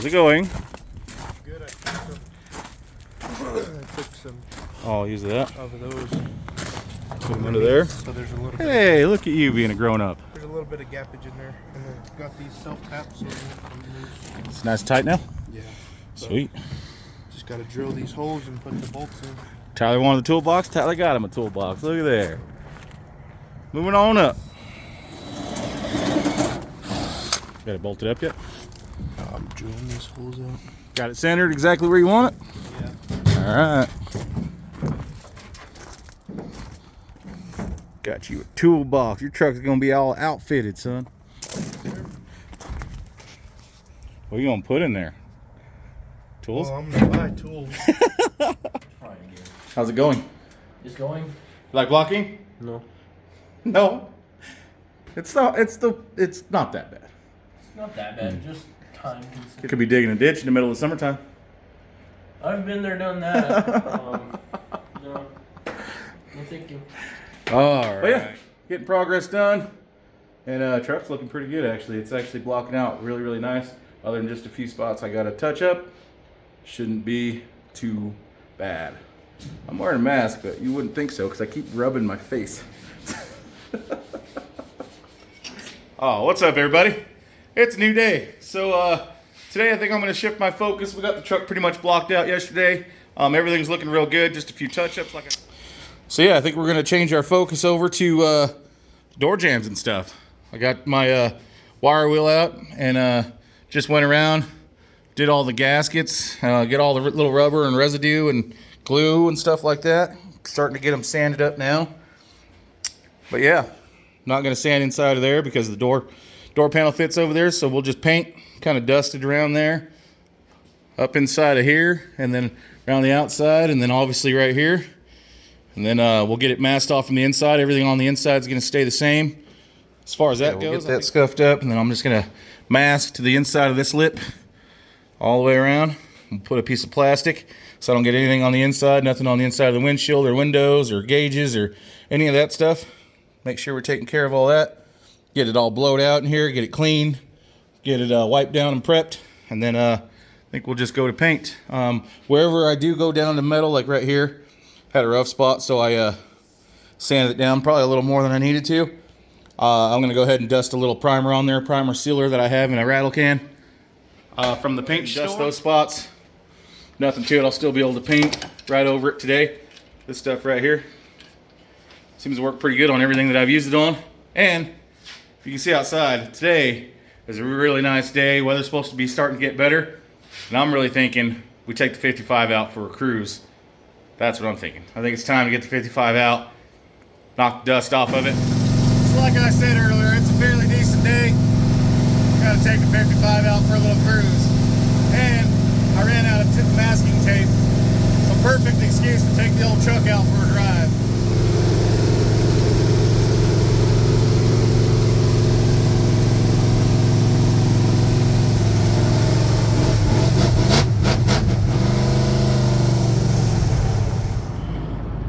How's it going? Good. I took some Oh, I'll use that. of those. Put them under there. So there's a little bit. Hey, look at you being a grown-up. There's a little bit of gappage in there, and then got these self-taps. So It's nice and tight now. yeah. So Sweet. just got to drill these holes and put the bolts in. Tyler wanted a toolbox. Tyler got him a toolbox. Look at there. Moving on up. Got it bolted up yet? I'm drilling these holes out. Got it centered exactly where you want it? Yeah. All right. Got you a toolbox. Your truck's gonna be all outfitted, son. What are you gonna put in there? Tools? Well, I'm gonna buy tools. How's it going? It's going? Like blocking? No. No. It's not not that bad. It's not that bad, just time consuming. Could be digging a ditch in the middle of the summertime. I've been there, done that. No. No thank you. All right. But yeah, getting progress done. And truck's looking pretty good, actually. It's actually blocking out really, really nice. Other than just a few spots I got to touch up. Shouldn't be too bad. I'm wearing a mask, but you wouldn't think so because I keep rubbing my face. Oh, what's up, everybody? It's a new day. So today I think I'm going to shift my focus. We got the truck pretty much blocked out yesterday. Everything's looking real good. Just a few touch-ups. So yeah, I think we're going to change our focus over to door jambs and stuff. I got my wire wheel out and just went around, did all the gaskets, get all the little rubber and residue and glue and stuff like that. Starting to get them sanded up now. But yeah, not going to sand inside of there because the door panel fits over there. So we'll just paint, kind of dust it around there, up inside of here, and then around the outside, and then obviously right here. And then we'll get it masked off from the inside. Everything on the inside is going to stay the same as far as that goes. We'll get that scuffed up, and then I'm just going to mask to the inside of this lip all the way around. We'll put a piece of plastic so I don't get anything on the inside, nothing on the inside of the windshield or windows or gauges or any of that stuff. Make sure we're taking care of all that. Get it all blowed out in here, get it clean, get it wiped down and prepped, and then I think we'll just go to paint. Wherever I do go down to metal, like right here, had a rough spot, so I sanded it down probably a little more than I needed to. I'm going to go ahead and dust a little primer on there, primer sealer that I have in a rattle can from the paint store. Dust those spots. Nothing to it. I'll still be able to paint right over it today. This stuff right here seems to work pretty good on everything that I've used it on. And if you can see outside, today is a really nice day. Weather's supposed to be starting to get better. And I'm really thinking we take the 55 out for a cruise. That's what I'm thinking. I think it's time to get the 55 out, knock the dust off of it. So like I said earlier, it's a fairly decent day. Gotta take the 55 out for a little cruise. And I ran out of masking tape. So perfect excuse to take the old truck out for a drive.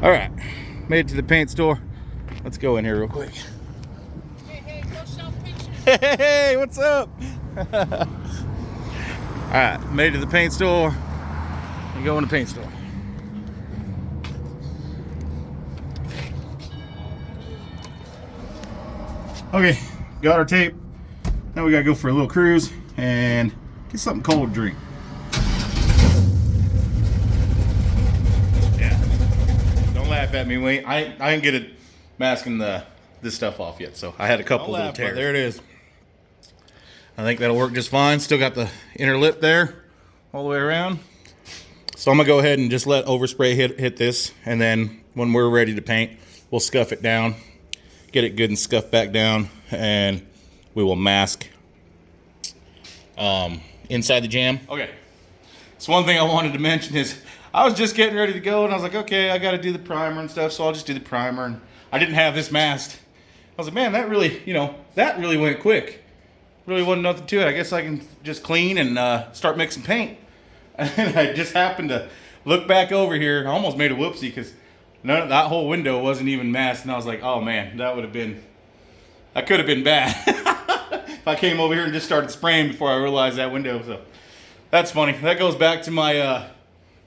All right, made it to the paint store. Let's go in here real quick. Hey, go self-pictures. Hey, what's up? All right, made it to the paint store. And go in the paint store. Okay, got our tape. Now we gotta go for a little cruise and get something cold to drink. Laugh at me, Wayne. I didn't get it masking this stuff off yet, so I had a couple little tears. There it is. I think that'll work just fine. Still got the inner lip there all the way around. So I'm gonna go ahead and just let overspray hit this, and then when we're ready to paint, we'll scuff it down, get it good and scuffed back down, and we will mask inside the jam. Okay. So one thing I wanted to mention is I was just getting ready to go, and I was like, okay, I got to do the primer and stuff, so I'll just do the primer. And I didn't have this masked. I was like, man, that really, that really went quick. Really wasn't nothing to it. I guess I can just clean and start mixing paint. And I just happened to look back over here. I almost made a whoopsie because that whole window wasn't even masked, and I was like, oh man, that could have been bad. If I came over here and just started spraying before I realized that window. So That's funny. That goes back to my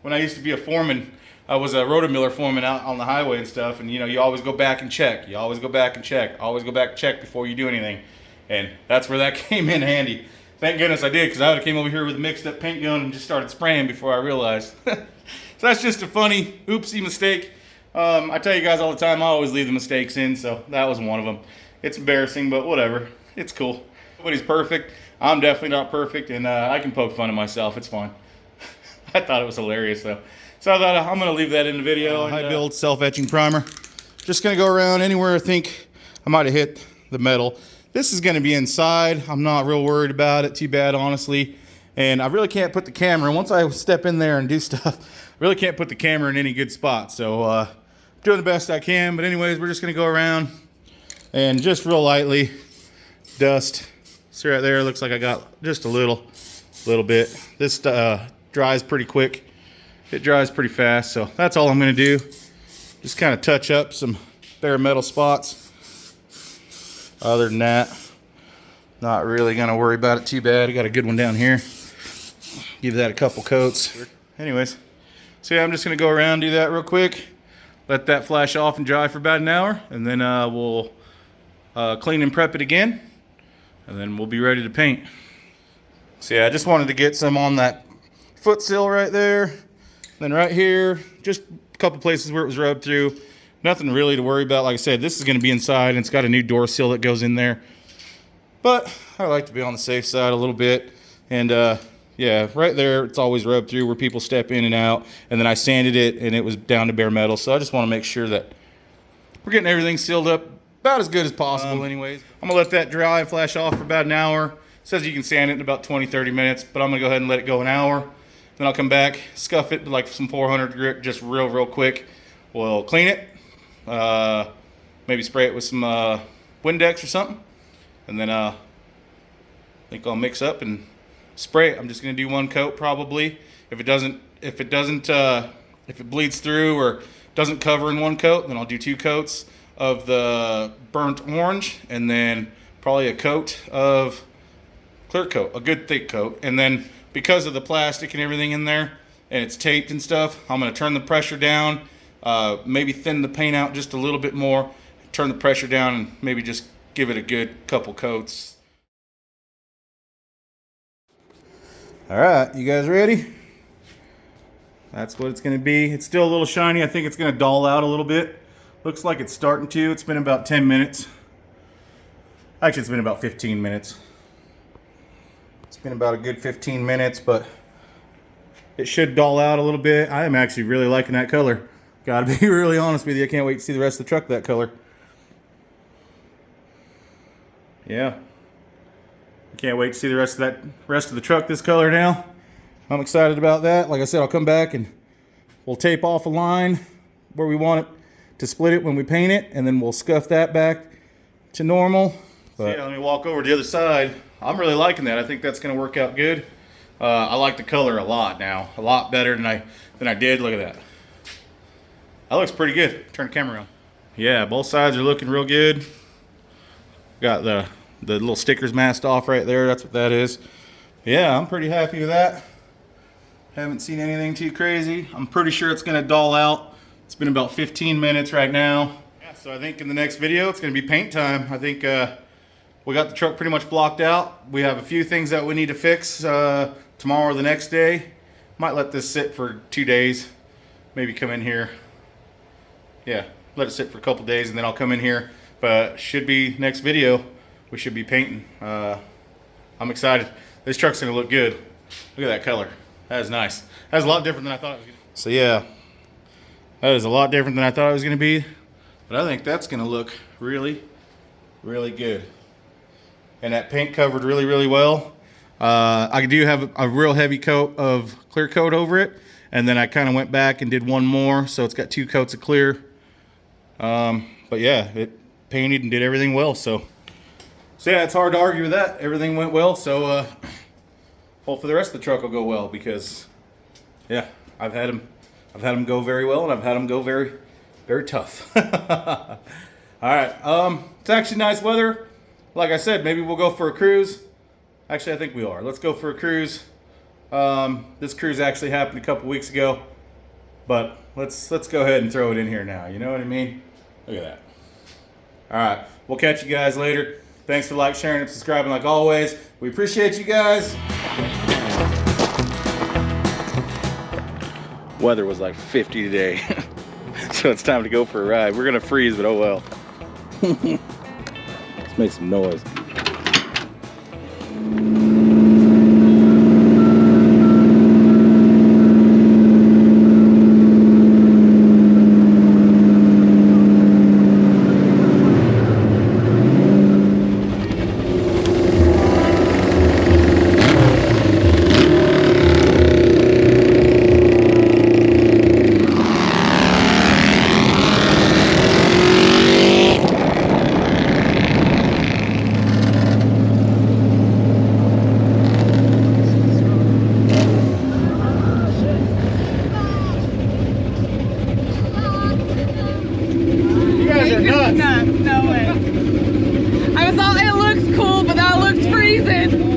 when I used to be a foreman. I was a rotomiller foreman out on the highway and stuff, and you know, you always go back and check. You always go back and check. Always go back and check before you do anything. And that's where that came in handy. Thank goodness I did, because I would have came over here with a mixed up paint gun and just started spraying before I realized. So that's just a funny oopsie mistake. I tell you guys all the time, I always leave the mistakes in, so that was one of them. It's embarrassing, but whatever. It's cool. Nobody's perfect. I'm definitely not perfect, and I can poke fun at myself. It's fine. I thought it was hilarious, though. So I thought I'm going to leave that in the video. High build self-etching primer. Just going to go around anywhere I think I might have hit the metal. This is going to be inside. I'm not real worried about it too bad, honestly. And I really can't put the camera, once I step in there and do stuff, I really can't put the camera in any good spot. So I'm doing the best I can. But anyways, we're just going to go around and just real lightly dust. See right there, looks like I got just a little bit. This dries pretty quick. It dries pretty fast, so that's all I'm going to do. Just kind of touch up some bare metal spots. Other than that, not really going to worry about it too bad. I got a good one down here. Give that a couple coats. Anyways, so yeah, I'm just going to go around, do that real quick. Let that flash off and dry for about an hour, and then we'll clean and prep it again, and then we'll be ready to paint. So yeah, I just wanted to get some on that foot sill right there. Then right here, just a couple places where it was rubbed through. Nothing really to worry about. Like I said, this is going to be inside, and it's got a new door sill that goes in there. But I like to be on the safe side a little bit. And yeah, right there, it's always rubbed through where people step in and out. And then I sanded it, and it was down to bare metal. So I just want to make sure that we're getting everything sealed up about as good as possible anyways. I'm going to let that dry and flash off for about an hour. It says you can sand it in about 20-30 minutes, but I'm going to go ahead and let it go an hour. Then I'll come back, scuff it with like some 400 grit, just real quick. We'll clean it, maybe spray it with some Windex or something, and then I think I'll mix up and spray it. I'm just gonna do one coat probably. If it bleeds through or doesn't cover in one coat, then I'll do 2 coats of the burnt orange, and then probably a coat of clear coat, a good thick coat, and then because of the plastic and everything in there, and it's taped and stuff, I'm going to turn the pressure down, maybe thin the paint out just a little bit more, turn the pressure down, and maybe just give it a good couple coats. All right, you guys ready? That's what it's going to be. It's still a little shiny. I think it's going to dull out a little bit. Looks like it's starting to. It's been about 10 minutes. Actually, it's been about 15 minutes. It's been about a good 15 minutes, but it should dull out a little bit. I am actually really liking that color. Gotta be really honest with you. I can't wait to see the rest of the truck that color. Yeah. I can't wait to see the rest of the truck this color now. I'm excited about that. Like I said, I'll come back and we'll tape off a line where we want it to split it when we paint it, and then we'll scuff that back to normal. But yeah, let me walk over to the other side. I'm really liking that. I think that's going to work out good. I like the color a lot now. A lot better than I did. Look at that. That looks pretty good. Turn the camera around. Yeah, both sides are looking real good. Got the little stickers masked off right there. That's what that is. Yeah, I'm pretty happy with that. Haven't seen anything too crazy. I'm pretty sure it's going to dull out. It's been about 15 minutes right now. Yeah, so I think in the next video, it's going to be paint time. I think we got the truck pretty much blocked out. We have a few things that we need to fix tomorrow or the next day. Might let this sit for 2 days. Maybe come in here. Yeah, let it sit for a couple days, and then I'll come in here. But should be next video, we should be painting. I'm excited. This truck's gonna look good. Look at that color. That is nice. That's a lot different than I thought it was gonna be. So yeah, that is a lot different than I thought it was gonna be. But I think that's gonna look really, really good. And that paint covered really well. I do have a real heavy coat of clear coat over it, and then I kind of went back and did one more, so it's got 2 coats of clear. But yeah, it painted and did everything well. So yeah, it's hard to argue with that. Everything went well. So hopefully the rest of the truck will go well, because yeah, I've had them go very well, and I've had them go very tough. All right, it's actually nice weather. Like I said, maybe we'll go for a cruise. Actually, I think we are. Let's go for a cruise. This cruise actually happened a couple weeks ago, but let's go ahead and throw it in here now. You know what I mean? Look at that. All right, we'll catch you guys later. Thanks for like, sharing, and subscribing like always. We appreciate you guys. Weather was like 50 today, so it's time to go for a ride. We're gonna freeze, but oh well. Let's make some noise. No way. I was all, it looks cool, but that looks freezing.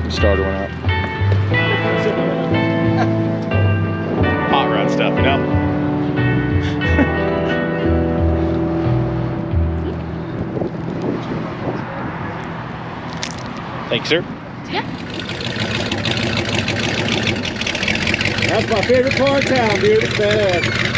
Starter went out. Hot rod stuff, you know? Thank you, sir. Yeah. That's my favorite car in town, dude. It's badass.